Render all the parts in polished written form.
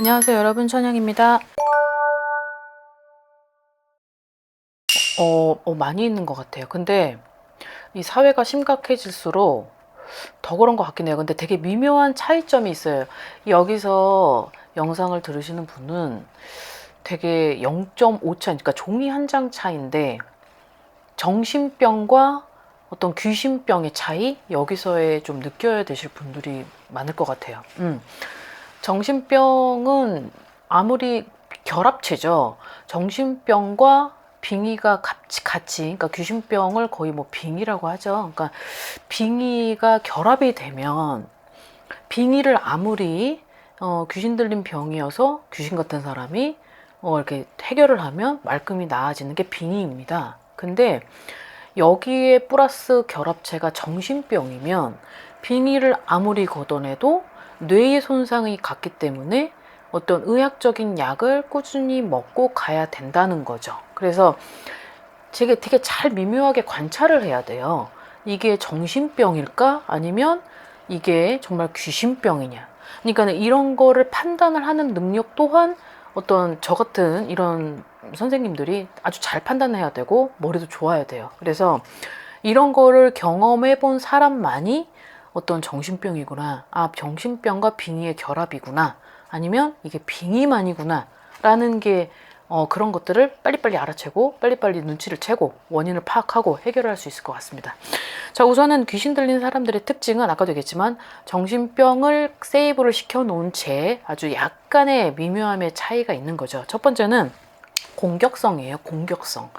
안녕하세요 여러분, 천영입니다. 많이 있는 것 같아요. 근데 이 사회가 심각해질수록 더 그런 것 같긴 해요. 근데 되게 미묘한 차이점이 있어요. 여기서 영상을 들으시는 분은 되게 0.5차, 그러니까 종이 한 장 차이인데 정신병과 어떤 귀신병의 차이, 여기서에 좀 느껴야 되실 분들이 많을 것 같아요. 정신병은 아무리 결합체죠. 정신병과 빙의가 같이, 그러니까 귀신병을 거의 뭐 빙의라고 하죠. 그러니까 빙의가 결합이 되면, 빙의를 아무리 귀신 들린 병이어서 귀신 같은 사람이 이렇게 해결을 하면 말끔히 나아지는 게 빙의입니다. 근데 여기에 플러스 결합체가 정신병이면 빙의를 아무리 걷어내도 뇌의 손상이 갔기 때문에 어떤 의학적인 약을 꾸준히 먹고 가야 된다는 거죠. 그래서 되게 잘 미묘하게 관찰을 해야 돼요. 이게 정신병일까? 아니면 이게 정말 귀신병이냐? 그러니까 이런 거를 판단을 하는 능력 또한 어떤 저 같은 이런 선생님들이 아주 잘 판단해야 되고 머리도 좋아야 돼요. 그래서 이런 거를 경험해 본 사람만이 어떤 정신병이구나, 정신병과 빙의의 결합이구나, 아니면 이게 빙의만이구나 라는 게 그런 것들을 빨리빨리 알아채고 빨리빨리 눈치를 채고 원인을 파악하고 해결할 수 있을 것 같습니다. 자, 우선은 귀신 들린 사람들의 특징은 아까도 얘기했지만 정신병을 세이브를 시켜놓은 채 아주 약간의 미묘함의 차이가 있는 거죠. 첫 번째는 공격성이에요. 공격성.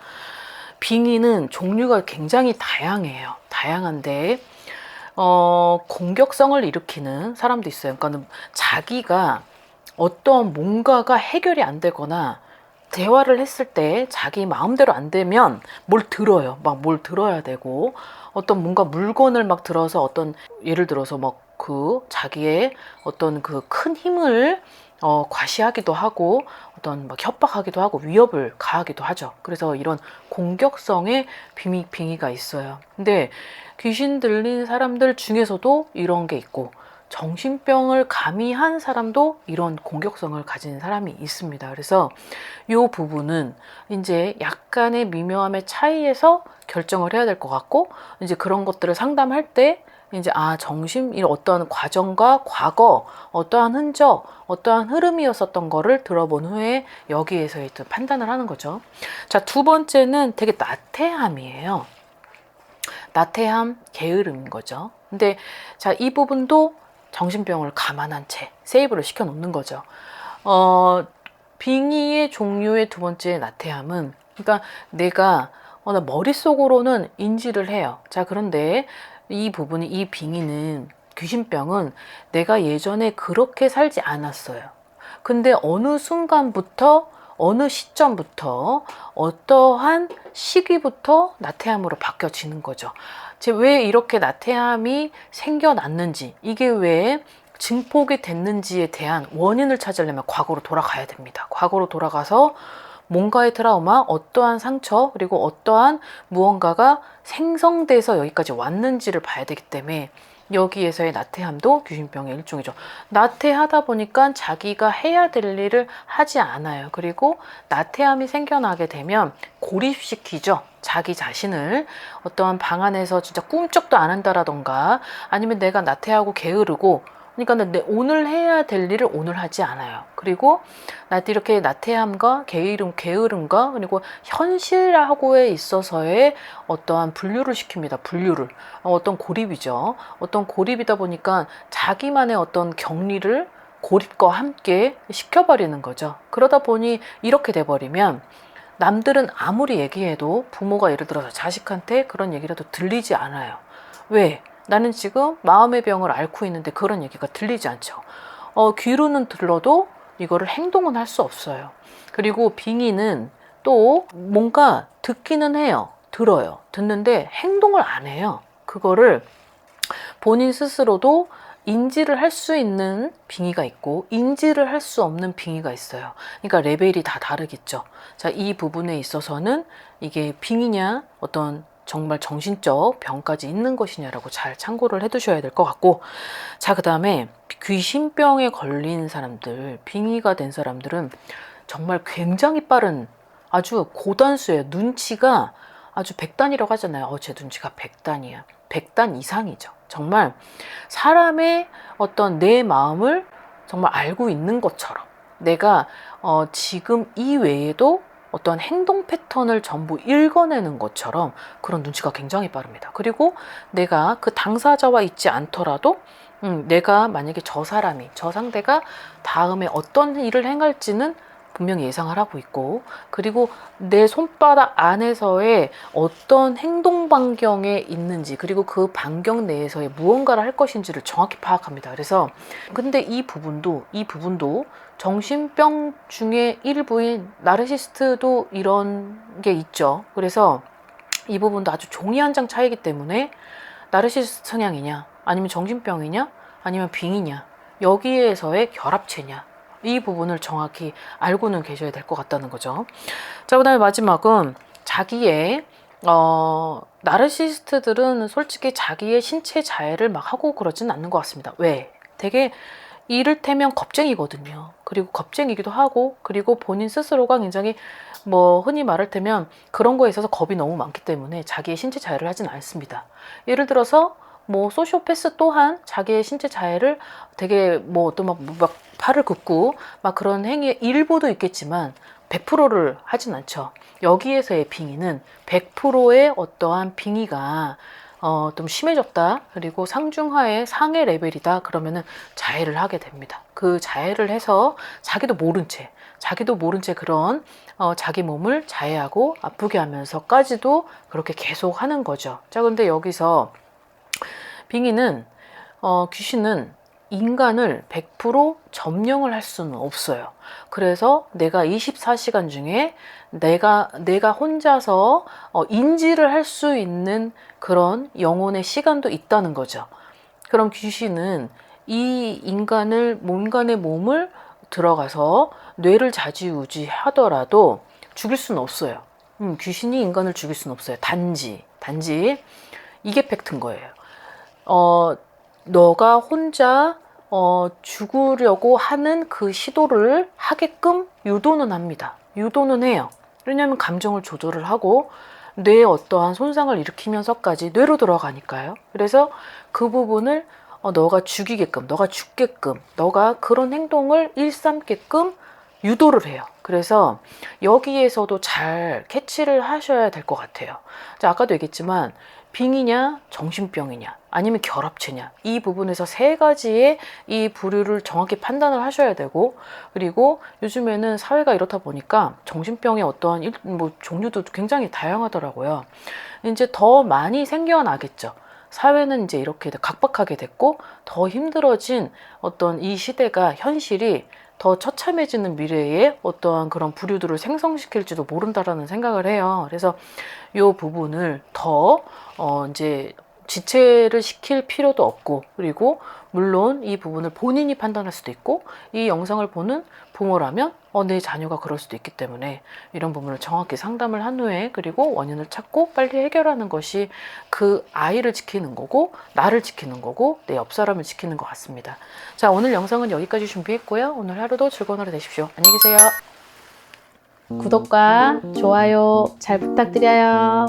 빙의는 종류가 굉장히 다양해요. 다양한데 공격성을 일으키는 사람도 있어요. 그러니까 자기가 어떤 뭔가가 해결이 안 되거나 대화를 했을 때 자기 마음대로 안 되면 뭘 들어요. 막 뭘 들어야 되고, 어떤 뭔가 물건을 막 들어서 어떤, 예를 들어서 막 그 자기의 어떤 그 큰 힘을 과시하기도 하고, 어떤 막 협박하기도 하고 위협을 가하기도 하죠. 그래서 이런 공격성의 빙의가 있어요. 근데 귀신 들린 사람들 중에서도 이런 게 있고, 정신병을 가미한 사람도 이런 공격성을 가진 사람이 있습니다. 그래서 이 부분은 이제 약간의 미묘함의 차이에서 결정을 해야 될 것 같고, 이제 그런 것들을 상담할 때 이제 정신, 어떠한 과정과 과거, 어떠한 흔적, 어떠한 흐름이었었던 거를 들어본 후에 여기에서 판단을 하는 거죠. 자, 두 번째는 되게 나태함이에요. 나태함, 게으름인 거죠. 근데 자, 이 부분도 정신병을 감안한 채 세이브를 시켜 놓는 거죠. 빙의의 종류의 두 번째 나태함은, 그러니까 내가 나 머릿속으로는 인지를 해요. 자, 그런데 이 부분이, 이 빙의는, 귀신병은 내가 예전에 그렇게 살지 않았어요. 근데 어느 순간부터, 어느 시점부터, 어떠한 시기부터 나태함으로 바뀌어지는 거죠. 왜 이렇게 나태함이 생겨났는지, 이게 왜 증폭이 됐는지에 대한 원인을 찾으려면 과거로 돌아가야 됩니다. 과거로 돌아가서 뭔가의 트라우마, 어떠한 상처, 그리고 어떠한 무언가가 생성돼서 여기까지 왔는지를 봐야 되기 때문에 여기에서의 나태함도 귀신병의 일종이죠. 나태하다 보니까 자기가 해야 될 일을 하지 않아요. 그리고 나태함이 생겨나게 되면 고립시키죠. 자기 자신을 어떠한 방 안에서 진짜 꿈쩍도 안 한다라던가, 아니면 내가 나태하고 게으르고, 그러니까 오늘 해야 될 일을 오늘 하지 않아요. 그리고 이렇게 나태함과 게으름과 그리고 현실하고에 있어서의 어떠한 분류를 시킵니다. 분류를. 어떤 고립이죠. 어떤 고립이다 보니까 자기만의 어떤 격리를 고립과 함께 시켜버리는 거죠. 그러다 보니 이렇게 돼버리면 남들은 아무리 얘기해도, 부모가 예를 들어서 자식한테 그런 얘기라도 들리지 않아요. 왜? 나는 지금 마음의 병을 앓고 있는데 그런 얘기가 들리지 않죠. 귀로는 들러도 이거를 행동은 할 수 없어요. 그리고 빙의는 또 뭔가 듣기는 해요. 들어요. 듣는데 행동을 안 해요. 그거를 본인 스스로도 인지를 할 수 있는 빙의가 있고 인지를 할 수 없는 빙의가 있어요. 그러니까 레벨이 다 다르겠죠. 자, 이 부분에 있어서는 이게 빙의냐 어떤 정말 정신적 병까지 있는 것이냐라고 잘 참고를 해 두셔야 될 것 같고, 자, 그 다음에 귀신병에 걸린 사람들, 빙의가 된 사람들은 정말 굉장히 빠른, 아주 고단수예요. 눈치가 아주 백단이라고 하잖아요. 제 눈치가 백단이야. 백단 이상이죠. 정말 사람의 어떤 내 마음을 정말 알고 있는 것처럼, 내가 지금 이외에도 어떤 행동 패턴을 전부 읽어내는 것처럼 그런 눈치가 굉장히 빠릅니다. 그리고 내가 그 당사자와 있지 않더라도 내가 만약에 저 상대가 다음에 어떤 일을 행할지는 분명히 예상을 하고 있고, 그리고 내 손바닥 안에서의 어떤 행동 반경에 있는지, 그리고 그 반경 내에서의 무언가를 할 것인지를 정확히 파악합니다. 그래서 근데 이 부분도 정신병 중에 일부인 나르시스트도 이런 게 있죠. 그래서 이 부분도 아주 종이 한 장 차이기 때문에 나르시스트 성향이냐, 아니면 정신병이냐, 아니면 빙이냐, 여기에서의 결합체냐, 이 부분을 정확히 알고는 계셔야 될 것 같다는 거죠. 자, 그 다음에 마지막은 자기의 나르시스트들은 솔직히 자기의 신체 자해를 막 하고 그러진 않는 것 같습니다. 왜? 되게 이를테면 겁쟁이거든요. 그리고 겁쟁이기도 하고, 그리고 본인 스스로가 굉장히 흔히 말할 테면 그런 거에 있어서 겁이 너무 많기 때문에 자기의 신체 자해를 하진 않습니다. 예를 들어서 소시오패스 또한 자기의 신체 자해를 되게 어떤 막 팔을 긋고 막 그런 행위의 일부도 있겠지만 100%를 하진 않죠. 여기에서의 빙의는 100%의 어떠한 빙의가 좀 심해졌다, 그리고 상중하의 상해 레벨이다, 그러면은 자해를 하게 됩니다. 그 자해를 해서 자기도 모른 채 그런 자기 몸을 자해하고 아프게 하면서까지도 그렇게 계속 하는 거죠. 자, 근데 여기서 빙의는 귀신은 인간을 100% 점령을 할 수는 없어요. 그래서 내가 24시간 중에 내가 혼자서 인지를 할 수 있는 그런 영혼의 시간도 있다는 거죠. 그럼 귀신은 이 인간의 몸을 들어가서 뇌를 좌지우지 하더라도 죽일 수는 없어요. 귀신이 인간을 죽일 수는 없어요. 단지 이게 팩트인 거예요. 너가 혼자 죽으려고 하는 그 시도를 하게끔 유도는 합니다. 유도는 해요. 왜냐하면 감정을 조절을 하고 뇌에 어떠한 손상을 일으키면서까지 뇌로 들어가니까요. 그래서 그 부분을 너가 죽이게끔, 너가 죽게끔, 너가 그런 행동을 일삼게끔 유도를 해요. 그래서 여기에서도 잘 캐치를 하셔야 될 것 같아요. 자, 아까도 얘기했지만 빙이냐 정신병이냐 아니면 결합체냐, 이 부분에서 세 가지의 이 부류를 정확히 판단을 하셔야 되고, 그리고 요즘에는 사회가 이렇다 보니까 정신병의 어떠한 종류도 굉장히 다양하더라고요. 이제 더 많이 생겨나겠죠. 사회는 이제 이렇게 각박하게 됐고 더 힘들어진 어떤 이 시대가, 현실이 더 처참해지는 미래에 어떠한 그런 부류들을 생성시킬지도 모른다라는 생각을 해요. 그래서 이 부분을 더 이제 지체를 시킬 필요도 없고, 그리고 물론 이 부분을 본인이 판단할 수도 있고, 이 영상을 보는 부모라면 내 자녀가 그럴 수도 있기 때문에 이런 부분을 정확히 상담을 한 후에, 그리고 원인을 찾고 빨리 해결하는 것이 그 아이를 지키는 거고, 나를 지키는 거고, 내 옆 사람을 지키는 것 같습니다. 자, 오늘 영상은 여기까지 준비했고요. 오늘 하루도 즐거운 하루 되십시오. 안녕히 계세요. 구독과 좋아요 잘 부탁드려요.